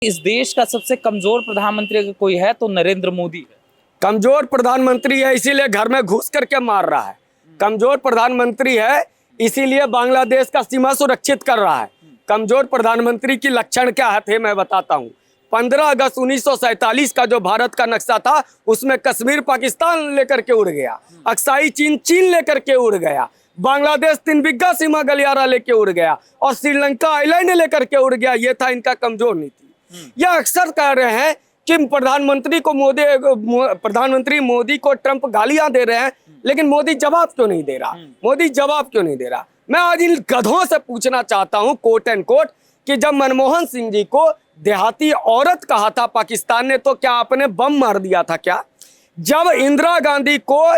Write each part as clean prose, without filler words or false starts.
इस देश का सबसे कमजोर प्रधानमंत्री अगर कोई है तो नरेंद्र मोदी है। कमजोर प्रधानमंत्री है इसीलिए घर में घुस करके मार रहा है। कमजोर प्रधानमंत्री है इसीलिए बांग्लादेश का सीमा सुरक्षित कर रहा है। कमजोर प्रधानमंत्री की लक्षण क्या थे मैं बताता हूँ। 15 अगस्त 1947 का जो भारत का नक्शा था उसमें कश्मीर पाकिस्तान लेकर के उड़ गया, अक्साई चीन लेकर के उड़ गया, बांग्लादेश 3 बिग्गा सीमा गलियारा लेके उड़ गया और श्रीलंका आइलैंड लेकर के उड़ गया। ये था इनका कमजोर नीति। यह अक्सर कह रहे हैं कि प्रधानमंत्री मोदी को ट्रंप गालियां दे रहे हैं, लेकिन मोदी जवाब क्यों नहीं दे रहा? मोदी जवाब क्यों नहीं दे रहा? मैं आज इन गधों से पूछना चाहता हूं कोट एंड कोट कि जब मनमोहन सिंह जी को देहाती औरत कहा था पाकिस्तान ने, तो क्या आपने बम मार दिया था क्या? जब इंदिरा गांधी को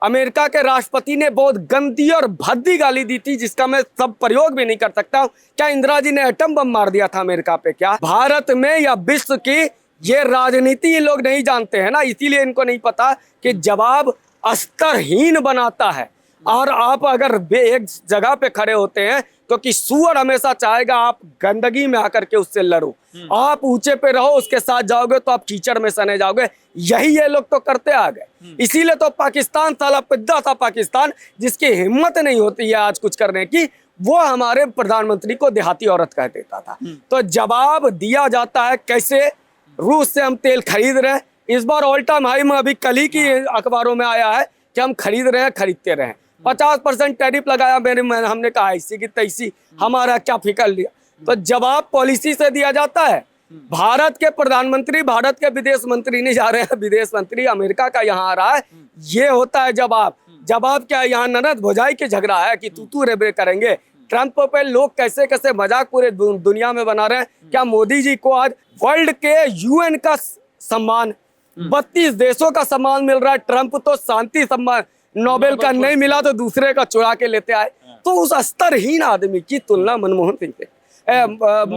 अमेरिका के राष्ट्रपति ने बहुत गंदी और भद्दी गाली दी थी, जिसका मैं सब प्रयोग भी नहीं कर सकता हूं, क्या इंदिरा जी ने एटम बम मार दिया था अमेरिका पे? क्या भारत में या विश्व की ये राजनीति ये लोग नहीं जानते हैं ना, इसीलिए इनको नहीं पता कि जवाब स्तरहीन बनाता है। और आप अगर एक जगह पे खड़े होते हैं क्योंकि सुअर हमेशा चाहेगा आप गंदगी में आकर के उससे लड़ो, आप ऊंचे पे रहो, उसके साथ जाओगे तो आप कीचड़ में सने जाओगे। यही ये लोग तो करते आ गए। इसीलिए तो पाकिस्तान साला पिद्दा था पाकिस्तान, जिसकी हिम्मत नहीं होती है आज कुछ करने की, वो हमारे प्रधानमंत्री को देहाती औरत कह देता था। तो जवाब दिया जाता है कैसे? रूस से हम तेल खरीद रहे हैं, इस बार ऑल टाइम हाई में अभी कल ही की अखबारों में आया है कि हम खरीद रहे हैं, खरीदते रहे। 50% टैरिफ लगाया हमने कहा ऐसी की तैसी, हमारा क्या फिकर लिया? तो जवाब पॉलिसी से दिया जाता है। भारत के प्रधानमंत्री भारत के विदेश मंत्री नहीं जा रहे हैं, विदेश मंत्री अमेरिका का यहाँ आ रहा है। ये होता है जवाब। जवाब क्या है? यहाँ ननद भौजाई के झगड़ा है कि तू रे करेंगे। ट्रंप पे लोग कैसे कैसे मजाक पूरे दुनिया में बना रहे हैं। क्या मोदी जी को आज वर्ल्ड के यूएन का सम्मान, 32 देशों का सम्मान मिल रहा है? ट्रंप तो शांति सम्मान नोबेल का नहीं मिला तो दूसरे का चुरा के लेते आए। तो उस स्तरहीन आदमी की तुलना मनमोहन सिंह से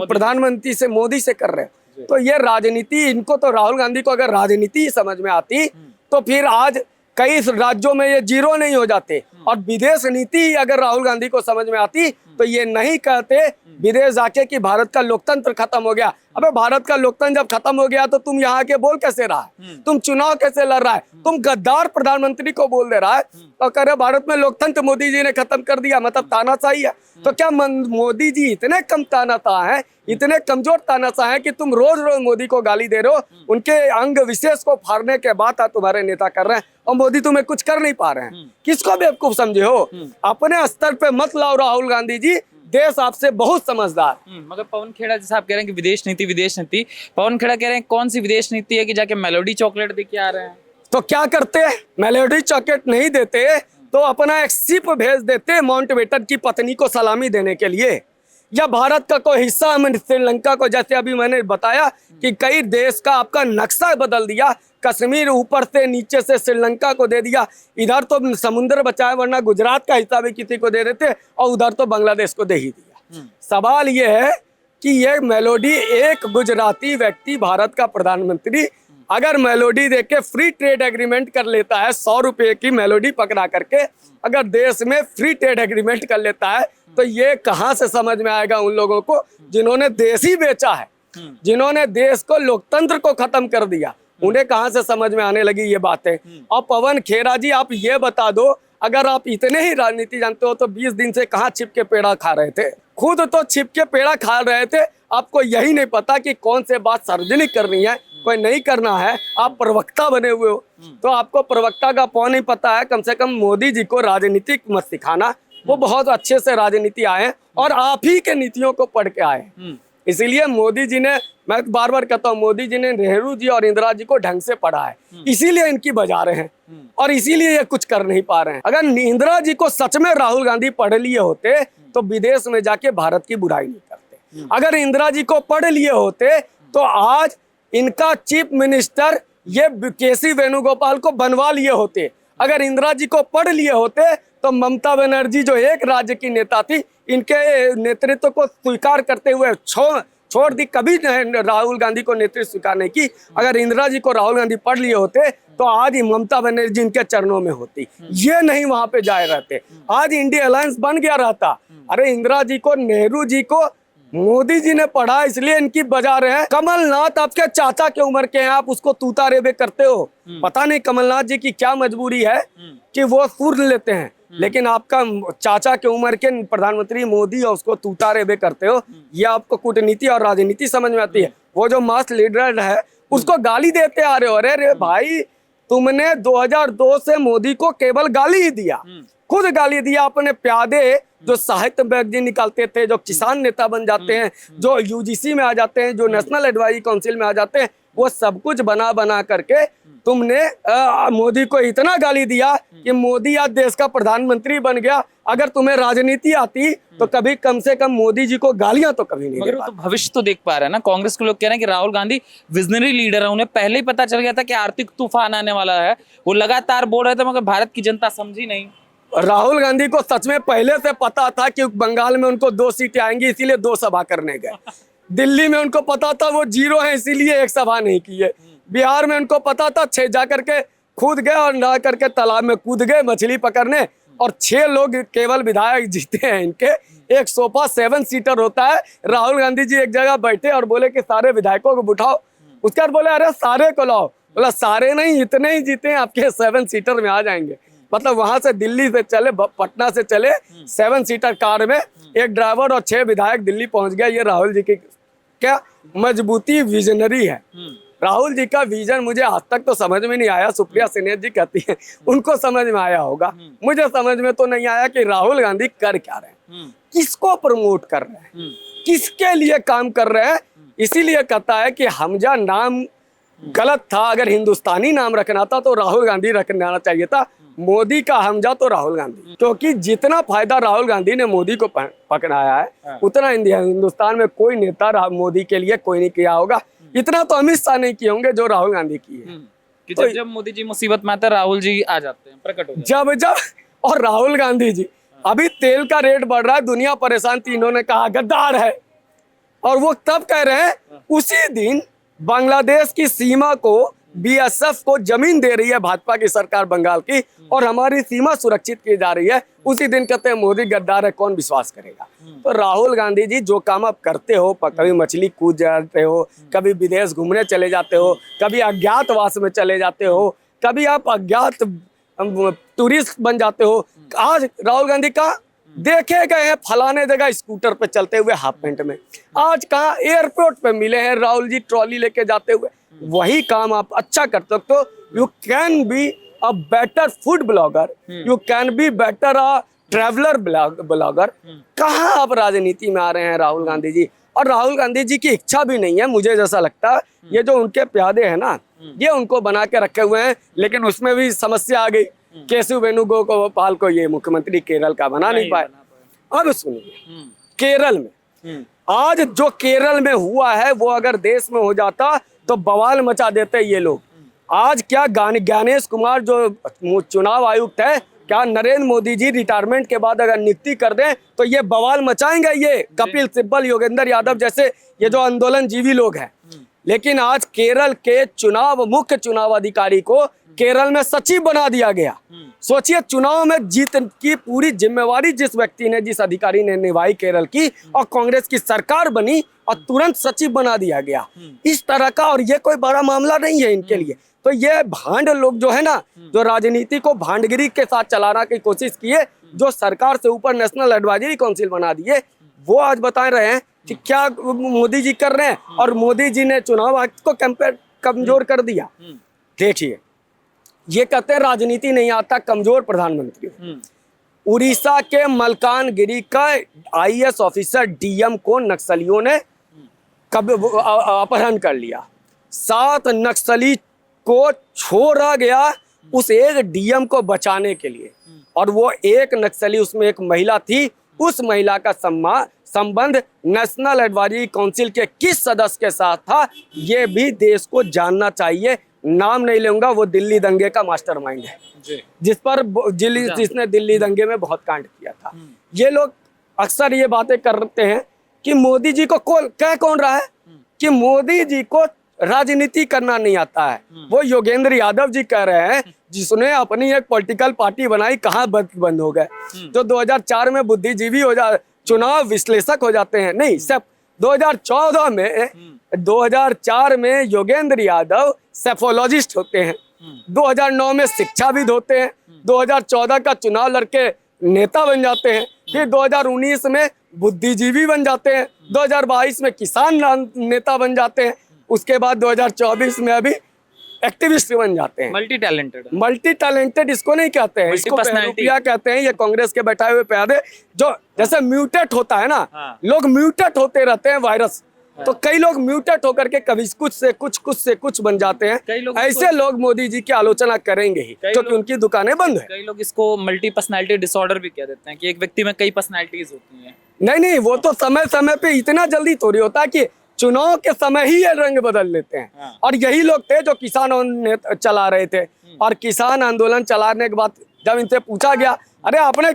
प्रधानमंत्री से मोदी से कर रहे हैं। तो ये राजनीति, इनको तो राहुल गांधी को अगर राजनीति समझ में आती तो फिर आज कई राज्यों में ये जीरो नहीं हो जाते। और विदेश नीति अगर राहुल गांधी को समझ में आती तो ये नहीं कहते विदेश जाके कि भारत का लोकतंत्र खत्म हो गया। अबे भारत का लोकतंत्र जब खत्म हो गया तो तुम यहाँ के बोल कैसे रहा है? तुम चुनाव कैसे लड़ रहा है? तुम गद्दार प्रधानमंत्री को बोल दे रहा है और कह रहे भारत में लोकतंत्र मोदी जी ने खत्म कर दिया, मतलब तानाशाही है। तो क्या मोदी जी इतने कम तानाशाह हैं, इतने कमजोर तानाशाह हैं कि तुम रोज रोज मोदी को गाली दे रहे हो? उनके अंग विशेष को फाड़ने के बाद तुम्हारे नेता कर रहे हैं और मोदी तुम्हें कुछ कर नहीं पा रहे हैं। किसको बेवकूफ समझे हो? अपने स्तर पे मत लाओ राहुल गांधी जी, देश आपसे बहुत समझदार। मगर पवन खेड़ा जैसा आप कह रहे हैं कि विदेश नीति, पवन खेड़ा कह रहे हैं कौन सी विदेश नीति है कि जाके मेलोडी चॉकलेट दे के आ रहे हैं? तो क्या करते? मेलोडी चॉकलेट नहीं देते तो अपना एक शिप भेज देते माउंटबेटन की पत्नी को सलामी देने के लिए, या भारत का कोई हिस्सा श्रीलंका को, जैसे अभी मैंने बताया कि कई देश का आपका नक्शा बदल दिया, कश्मीर ऊपर से नीचे से श्रीलंका को दे दिया। इधर तो समुद्र बचाए, वरना गुजरात का हिस्सा भी किसी को दे देते और उधर तो बांग्लादेश को दे ही दिया। सवाल ये है कि ये मेलोडी, एक गुजराती व्यक्ति भारत का प्रधानमंत्री अगर मेलोडी देके फ्री ट्रेड एग्रीमेंट कर लेता है, 100 रुपए की मेलोडी पकड़ा करके अगर देश में फ्री ट्रेड एग्रीमेंट कर लेता है, तो ये कहाँ से समझ में आएगा उन लोगों को जिन्होंने देश ही बेचा है, जिन्होंने देश को लोकतंत्र को खत्म कर दिया? उन्हें कहाँ से समझ में आने लगी ये बातें? और पवन खेड़ा जी, आप ये बता दो, अगर आप इतने ही राजनीति जानते हो तो 20 दिन से कहाँ छिप के पेड़ा खा रहे थे? खुद तो छिप के पेड़ा खा रहे थे। आपको यही नहीं पता कि कौन से बात सार्वजनिक करनी है, कोई नहीं करना है। आप प्रवक्ता बने हुए हो तो आपको प्रवक्ता का पौ नहीं पता है। कम से कम मोदी जी को राजनीति मत सिखाना, वो बहुत अच्छे से राजनीति आए और आप ही के नीतियों को पढ़ के आए। इसीलिए मोदी जी ने, मैं बार बार कहता हूँ, मोदी जी ने नेहरू जी और इंदिरा जी को ढंग से पढ़ा है, इसीलिए इनकी बजा रहे हैं और इसीलिए ये कुछ कर नहीं पा रहे हैं। अगर इंदिरा जी को सच में राहुल गांधी पढ़ लिए होते तो विदेश में जाके भारत की बुराई नहीं करते। अगर इंदिरा जी को पढ़ लिए होते तो आज इनका चीफ मिनिस्टर ये केसी वेणुगोपाल को बनवा लिए होते। अगर इंदिरा जी को पढ़ लिए होते तो ममता बनर्जी जो एक राज्य की नेता थी, इनके नेतृत्व को स्वीकार करते हुए छोड़ दी, कभी राहुल गांधी को नेतृत्व स्वीकार नहीं की। अगर इंदिरा जी को राहुल गांधी पढ़ लिए होते तो आज ही ममता बनर्जी इनके चरणों में होती, ये नहीं वहां पे जाए रहते, आज इंडिया अलायंस बन गया रहता। अरे इंदिरा जी को, नेहरू जी को मोदी जी ने पढ़ा इसलिए इनकी बजा रहे हैं। कमलनाथ आपके चाचा के उम्र के हैं, आप उसको तूता रेबे करते हो। पता नहीं कमलनाथ जी की क्या मजबूरी है कि वो सुर लेते हैं, लेकिन आपका चाचा के उम्र के प्रधानमंत्री मोदी और उसको तूता रेबे करते हो। ये आपको कूटनीति और राजनीति समझ में आती है। वो जो मास लीडर है उसको गाली देते आ रहे हो। अरे रे भाई, तुमने 2002 से मोदी को केवल गाली ही दिया, खुद गाली दिया। अपने प्यादे जो साहित्य मैगजीन निकालते थे, जो किसान नेता बन जाते हैं, जो यूजीसी में आ जाते हैं, जो नेशनल एडवाइजरी काउंसिल में आ जाते हैं, वो सब कुछ बना बना करके तुमने मोदी को इतना गाली दिया कि मोदी आज देश का प्रधानमंत्री बन गया। अगर तुम्हें राजनीति आती तो कभी कम से कम मोदी जी को गालियां तो कभी नहीं मगर वो तो भविष्य तो देख पा रहे हैं ना। कांग्रेस के लोग कह रहे हैं कि राहुल गांधी विजनरी लीडर है, उन्हें पहले ही पता चल गया था कि आर्थिक तूफान आने वाला है। वो लगातार बोल रहे थे मगर भारत की जनता समझी नहीं। राहुल गांधी को सच में पहले से पता था कि बंगाल में उनको 2 सीटें आएंगी, इसीलिए 2 सभा करने गए। दिल्ली में उनको पता था वो 0 है, इसीलिए 1 सभा नहीं की है। बिहार में उनको पता था 6 जा करके कूद गए और ना करके तालाब में कूद गए मछली पकड़ने, और 6 लोग केवल विधायक जीते हैं इनके। एक सोफा 7 सीटर होता है। राहुल गांधी जी एक जगह बैठे और बोले कि सारे विधायकों को बुठाओ। उसके बाद बोले अरे सारे को लाओ। बोला सारे नहीं, इतने ही जीते हैं, आपके 7 सीटर में आ जाएंगे। मतलब वहां से दिल्ली से चले, पटना से चले 7 सीटर कार में, एक ड्राइवर और 6 विधायक दिल्ली पहुंच गए। ये राहुल जी की क्या मजबूती, विजनरी है। राहुल जी का विजन मुझे आज तक तो समझ में नहीं आया। सुप्रिया सिन्हा जी कहती है उनको समझ में आया होगा, मुझे समझ में तो नहीं आया कि राहुल गांधी कर क्या रहे हैं, किसको प्रमोट कर रहे हैं, किसके लिए काम कर रहे हैं। इसीलिए कहता है कि हमजा नाम गलत था। अगर हिंदुस्तानी नाम रखना था तो राहुल गांधी रखना चाहिए था। मोदी का हमजा तो राहुल गांधी, क्योंकि जितना फायदा राहुल गांधी ने मोदी को पकड़ाया है उतना हिंदुस्तान में कोई नेता मोदी के लिए कोई नहीं किया होगा। इतना तो अमित शाह नहीं किए होंगे जो राहुल गांधी किए। कि जब जब मोदी जी मुसीबत में आते हैं राहुल जी आ जाते हैं, प्रकट हो जाते हैं। जब और राहुल गांधी जी, अभी तेल का रेट बढ़ रहा है, दुनिया परेशान थी, इन्होंने कहा गद्दार है, और वो तब कह रहे हैं उसी दिन बांग्लादेश की सीमा को बीएसएफ को जमीन दे रही है भाजपा की सरकार बंगाल की, और हमारी सीमा सुरक्षित की जा रही है। उसी दिन कहते हैं मोदी गद्दार है, कौन विश्वास करेगा। तो राहुल गांधी जी जो काम आप करते हो, कभी मछली कूद जाते हो, कभी विदेश घूमने चले जाते हो, कभी अज्ञातवास में चले जाते हो, कभी आप अज्ञात टूरिस्ट बन जाते हो। आज राहुल गांधी का देखे गए हैं फलाने जगह स्कूटर पे चलते हुए, हाफ पैंट में। आज कहाँ एयरपोर्ट पे मिले हैं राहुल जी ट्रॉली लेके जाते हुए। वही काम आप अच्छा कर सकते हो। You can be a better food blogger, you can be better a traveller blogger. कहाँ आप राजनीति में आ रहे हैं राहुल गांधी जी। और राहुल गांधी जी की इच्छा भी नहीं है, मुझे जैसा लगता है। ये जो उनके प्यादे हैं ना, ये उनको बना के रखे हुए हैं। लेकिन उसमें भी समस्या आ गई, केशव वेणुगोपाल को ये मुख्यमंत्री केरल का बना नहीं पाए। अब सुनिए, केरल में आज जो केरल में हुआ है वो अगर देश में हो जाता तो बवाल मचा देते ये लोग। आज क्या ज्ञानेश कुमार जो चुनाव आयुक्त है, क्या नरेंद्र मोदी जी रिटायरमेंट के बाद अगर नियुक्ति कर दें तो ये बवाल मचाएंगे। ये कपिल सिब्बल, योगेंद्र यादव जैसे ये जो आंदोलनजीवी लोग हैं। लेकिन आज केरल के मुख्य चुनाव अधिकारी को केरल में सचिव बना दिया गया। सोचिए, चुनाव में जीत की पूरी जिम्मेवारी जिस व्यक्ति ने, जिस अधिकारी ने निभाई केरल की, और कांग्रेस की सरकार बनी और तुरंत सचिव बना दिया गया। इस तरह का, और ये कोई बड़ा मामला नहीं है इनके लिए। तो ये भांड लोग जो है ना, जो राजनीति को भांडगिरी के साथ चलाना की कोशिश किए, जो सरकार से ऊपर नेशनल एडवाइजरी काउंसिल बना दिए, वो आज बता रहे हैं कि क्या मोदी जी कर रहे हैं। और मोदी जी ने चुनाव आयोग को कमजोर कर दिया। देखिए, ये कहते हैं राजनीति नहीं आता, कमजोर प्रधानमंत्री। उड़ीसा के मलकानगिरी का आईएएस ऑफिसर डीएम को नक्सलियों ने अपहरण कर लिया। 7 नक्सली को छोड़ा गया उस एक डीएम को बचाने के लिए, और वो एक नक्सली, उसमें एक महिला थी। उस महिला का संबंध नेशनल एडवाइजरी काउंसिल के किस सदस्य के साथ था, ये भी देश को जानना चाहिए। नाम नहीं लूंगा, वो दिल्ली दंगे का मास्टरमाइंड है जिसने दिल्ली दंगे में बहुत कांड किया था। ये लोग अक्सर ये बातें करते हैं कि मोदी जी को कह कौन रहा है कि मोदी जी को राजनीति करना नहीं आता है। वो योगेंद्र यादव जी कह रहे हैं, जिसने अपनी एक पॉलिटिकल पार्टी बनाई, कहाँ बंद हो गए। जो 2004 में बुद्धिजीवी हो जा, चुनाव विश्लेषक हो जाते हैं, नहीं सिर्फ 2014 में 2004 में योगेंद्र यादव सेफोलॉजिस्ट होते हैं, 2009 में शिक्षाविद होते हैं, 2014 का चुनाव लड़के नेता बन जाते हैं, फिर 2019 में बुद्धिजीवी बन जाते हैं, 2022 में किसान नेता बन जाते हैं, उसके बाद 2024 में अभी एक्टिविस्ट बन जाते हैं। मल्टी टैलेंटेड इसको नहीं कहते हैं, इसको बहरूपिया कहते हैं। ये कांग्रेस के बैठाए हुए प्यादे जो जैसे म्यूटेट होता है ना, लोग म्यूटेट होते रहते हैं वायरस, तो कई लोग म्यूटेट होकर के कभी कुछ से कुछ बन जाते हैं। ऐसे लोग मोदी जी की आलोचना करेंगे ही, क्योंकि उनकी दुकानें बंद है। कई लोग इसको मल्टी पर्सनालिटी डिसऑर्डर भी कह देते हैं कि एक व्यक्ति में कई पर्सनालिटीज होती हैं। नहीं, वो तो समय समय पे इतना जल्दी थोड़ी होता है कि चुनाव के समय ही ये रंग बदल लेते हैं। और यही लोग थे जो किसान चला रहे थे, और किसान आंदोलन चलाने के बाद जब इनसे पूछा गया, अरे आपने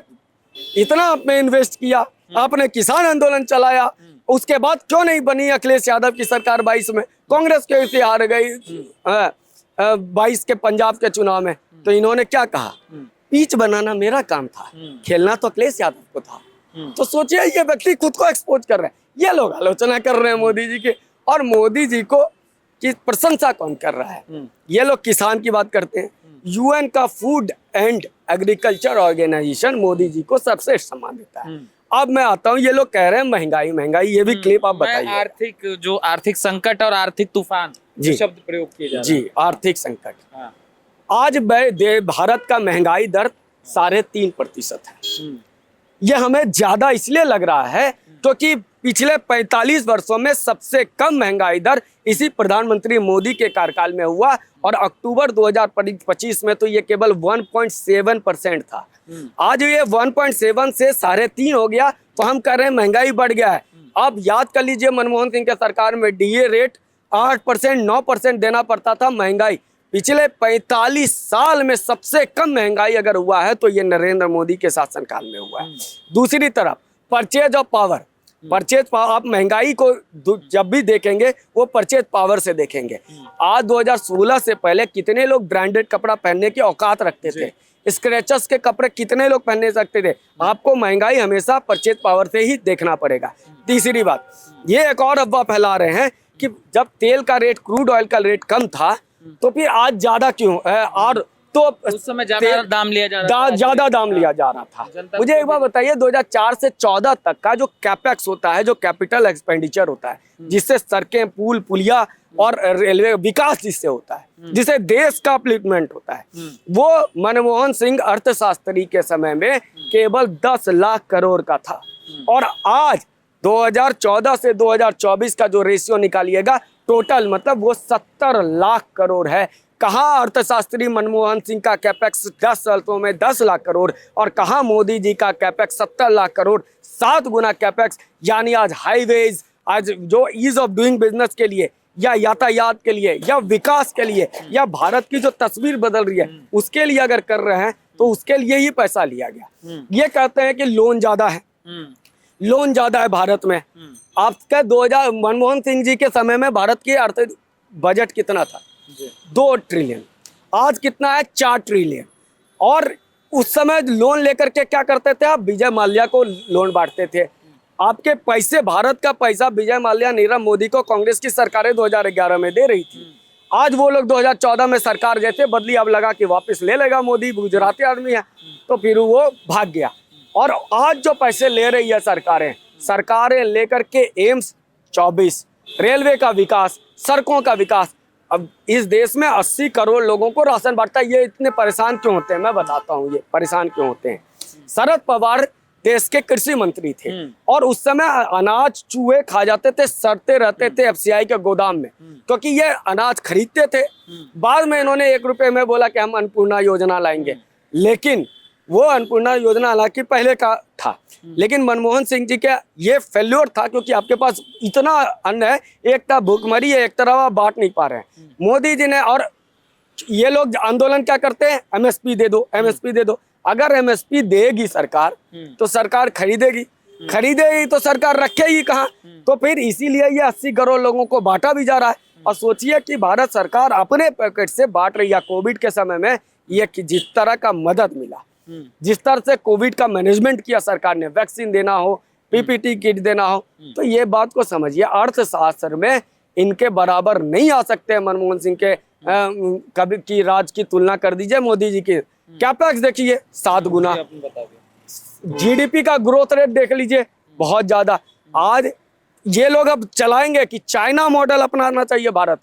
इतना आपने इन्वेस्ट किया, आपने किसान आंदोलन चलाया, उसके बाद क्यों नहीं बनी अखिलेश यादव की सरकार 22 में, कांग्रेस के से हार गई 22 के पंजाब के चुनाव में, तो इन्होंने क्या कहा, पिच बनाना मेरा काम था, खेलना तो अखिलेश यादव को था। तो सोचिए ये व्यक्ति खुद को एक्सपोज कर रहे हैं, ये लोग आलोचना कर रहे हैं मोदी जी के, और मोदी जी को की प्रशंसा कौन कर रहा है? ये लोग किसान की बात करते हैं। यूएन का food and agriculture organisation Modi ji को सर्वश्रेष्ठ सम्मान देता है। अब मैं आता हूँ, ये लोग कह रहे हैं महंगाई, ये भी क्लिप आप बताइए। आर्थिक संकट और आर्थिक तूफान शब्द प्रयोग किए जा रहे हैं। जी, आर्थिक संकट। आज भारत का महंगाई दर 3.5% है। ये हमें ज्यादा इसलिए लग रहा है क्योंकि पिछले 45 वर्षों में सबसे कम महंगाई दर इसी प्रधानमंत्री मोदी के कार्यकाल में हुआ, और अक्टूबर 2025 में तो ये केवल 1.7% था। आज ये 1.7 से 3.5 हो गया, तो हम कह रहे हैं महंगाई बढ़ गया है। अब याद कर लीजिए, मनमोहन सिंह के सरकार में डीए रेट 8%, 9% देना पड़ता था। महंगाई पिछले 45 साल में सबसे कम महंगाई अगर हुआ है तो ये नरेंद्र मोदी के शासनकाल में हुआ है। दूसरी तरफ परचेज ऑफ पावर, आप महंगाई को जब भी देखेंगे वो परचेज पावर से देखेंगे। आज 2016 से पहले कितने लोग ब्रांडेड कपड़ा पहनने की औकात रखते थे, स्क्रैचेस के कपड़े कितने लोग पहनने सकते थे? आपको महंगाई हमेशा परचेज पावर से ही देखना पड़ेगा। तीसरी बात, ये एक और अफवाह फैला रहे हैं कि जब तेल का रेट, क्रूड ऑयल का रेट कम था तो फिर आज ज्यादा क्यों है, और तो उस समय ज्यादा दाम लिया जा रहा था, ज्यादा दाम लिया जा रहा था। मुझे एक बार बताइए, 2004 से 14 तक का जो कैपेक्स होता है, जो कैपिटल एक्सपेंडिचर होता है, जिससे सड़कें, पुल, पुलिया और रेलवे विकास जिससे होता है, जिसे देश का अपलिफ्टमेंट होता है, वो मनमोहन सिंह अर्थशास्त्री के समय में केवल 10 लाख करोड़ का था। और आज 2014 से 2024 का जो रेशियो निकालिएगा टोटल, मतलब वो 70 लाख करोड़ है। कहाँ अर्थशास्त्री मनमोहन सिंह का कैपेक्स 10 सालों में 10 लाख करोड़, और कहाँ मोदी जी का कैपेक्स 70 लाख करोड़, 7 गुना कैपेक्स। यानी आज हाईवेज, आज जो ईज ऑफ डूइंग बिजनेस के लिए, या यातायात के लिए, या विकास के लिए, या भारत की जो तस्वीर बदल रही है उसके लिए अगर कर रहे हैं तो उसके लिए ही पैसा लिया गया। ये कहते हैं कि लोन ज्यादा है, लोन ज्यादा है भारत में। आपका 2000 मनमोहन सिंह जी के समय में भारत की अर्थ बजट कितना था? 2 ट्रिलियन। आज कितना है? 4 ट्रिलियन। और उस समय लोन लेकर के क्या करते थे आप? विजय माल्या को लोन बांटते थे। आपके पैसे, भारत का पैसा विजय माल्या, नीरव मोदी को कांग्रेस की सरकारें 2011 में दे रही थी। आज वो लोग 2014 में सरकार जैसे बदली, अब लगा कि वापस ले लेगा मोदी, गुजराती आदमी है, तो फिर वो भाग गया। और आज जो पैसे ले रही है सरकारें लेकर के एम्स 24, रेलवे का विकास, सड़कों का विकास। अब इस देश में 80 करोड़ लोगों को राशन बांटता है। ये इतने परेशान क्यों होते हैं? मैं बताता हूँ ये परेशान क्यों होते हैं। शरद पवार देश के कृषि मंत्री थे, और उस समय अनाज चूहे खा जाते थे, सड़ते रहते थे एफसीआई के गोदाम में, क्योंकि ये अनाज खरीदते थे। बाद में इन्होंने 1 रुपए में बोला कि हम अन्नपूर्णा योजना लाएंगे, लेकिन वो अन्नपूर्णा योजना हालांकि पहले का था, लेकिन मनमोहन सिंह जी का ये फेल्योर था, क्योंकि आपके पास इतना अन्न है, एक तरफ भूखमरी है, एक तरफ आप बांट नहीं पा रहे हैं। मोदी जी ने, और ये लोग आंदोलन क्या करते हैं? एमएसपी दे दो, एमएसपी दे दो। अगर एमएसपी देगी सरकार तो सरकार खरीदेगी, खरीदेगी तो सरकार रखेगी कहाँ? तो फिर इसीलिए ये 80 करोड़ लोगों को बांटा भी जा रहा है। और सोचिए कि भारत सरकार अपने पैकेट से बांट रही है। कोविड के समय में ये जिस तरह का मदद मिला, जिस तरह से कोविड का मैनेजमेंट किया सरकार ने, वैक्सीन देना हो, पीपीटी किट देना हो, तो ये बात को समझिए। अर्थशास्त्र में इनके बराबर नहीं आ सकते। मनमोहन सिंह के कभी की राज की तुलना कर दीजिए मोदी जी की। कैपेक्स देखिए 7 गुना, आपने बता दिया। जीडीपी का ग्रोथ रेट देख लीजिए बहुत ज्यादा। आज ये लोग अब चलाएंगे कि चाइना मॉडल अपनाना चाहिए भारत।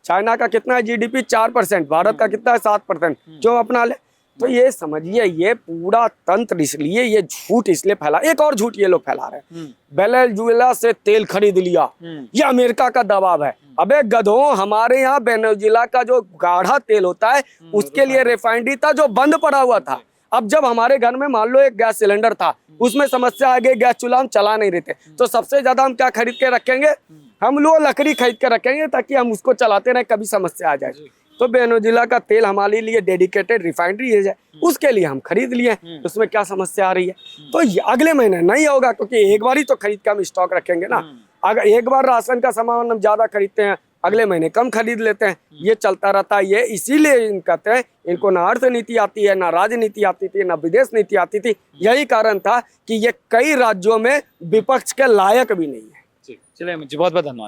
चाइना का कितना है जीडीपी 4%, भारत का कितना है 7%, जो अपना ले। तो ये समझिए ये पूरा तंत्र इसलिए ये झूठ इसलिए फैला। एक और झूठ ये लोग फैला रहे हैं, वेनेजुएला से तेल खरीद लिया, ये अमेरिका का दबाव है। अबे गधों, हमारे यहाँ वेनेजुएला का जो गाढ़ा तेल होता है उसके लिए रिफाइनरी था जो बंद पड़ा हुआ था। अब जब हमारे घर में मान लो एक गैस सिलेंडर था, उसमें समस्या आ गई, गैस चूल्हा हम चला नहीं रहे थे, तो सबसे ज्यादा हम क्या खरीद के रखेंगे? हम लोग लकड़ी खरीद के रखेंगे ताकि हम उसको चलाते रहे, कभी समस्या आ जाए। तो वेनेजुएला का तेल हमारे लिए डेडिकेटेड रिफाइनरी है, उसके लिए हम खरीद लिए, उसमें क्या समस्या आ रही है? तो ये अगले महीने नहीं होगा, क्योंकि एक बार ही तो खरीद के हम स्टॉक रखेंगे ना। अगर एक बार राशन का सामान हम ज्यादा खरीदते हैं, अगले महीने कम खरीद लेते हैं, ये चलता रहता है। ये इसीलिए कहते हैं इनको ना अर्थ नीति आती है, ना राजनीति आती थी, ना विदेश नीति आती थी। यही कारण था कि ये कई राज्यों में विपक्ष के लायक भी नहीं है। चलिए, बहुत बहुत धन्यवाद।